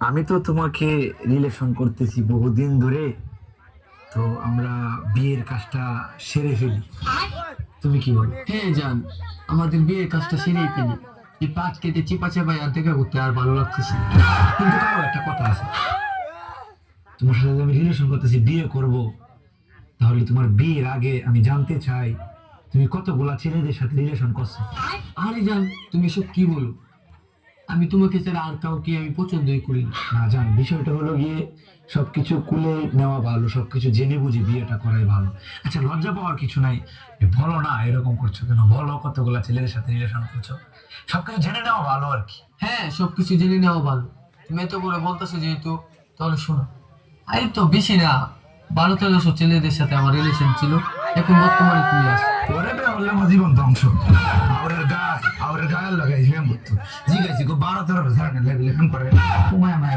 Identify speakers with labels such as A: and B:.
A: আমি তো তোমাকে রিলেশন করতেছি বহুদিন ধরে। তো আমরা বিয়ের কাজটা সেরে ফেলি, তুমি কি বলো?
B: হ্যাঁ জান, আমাদের বিয়ের কাজটা সেরেই ফেলি। এই পাট কেটে চিপা চাপাই আর দেখা করতে আর ভালো লাগতেছে না।
A: কিন্তু কারো একটা কথা আছে, তোমার সাথে যে আমি রিলেশন করতেছি, বিয়ে করব, তাহলে তোমার বিয়ের আগে আমি জানতে চাই তুমি কতগুলা ছেলেদের সাথে রিলেশন করছো।
B: আরে জান, তুমি সব কি বলো? আমি তোমাকে ছাড়া আর কাউকে আমি পছন্দই করি না।
A: না জান, বিষয়টা হলো গিয়ে সবকিছু কুলে নেওয়া ভালো, সবকিছু জেনে বুঝে বিয়েটা করাই ভালো। আচ্ছা, লজ্জা পাওয়ার কিছু নাই। বলো না এরকম করছো কেন, বলো কতগুলা ছেলেদের সাথে রিলেশন করছো। সবকিছু জেনে নেওয়া ভালো আর কি।
B: হ্যাঁ, সবকিছু জেনে নেওয়া ভালো। তুমি এত করে বলতেছো যেহেতু, তাহলে শোনো। আরে তো বেশি না, 12-13 ছেলেদের সাথে আমার রিলেশন ছিল। এখন বর্তমানে তুমি আছো।
A: ওরে বে হলে আমার জীবন ধ্বংস। আওরের গায়ের লাগাই হেম করতো। জিগাইছি গো 12-13 বছর আগে লেখা করে তোমায় আমায়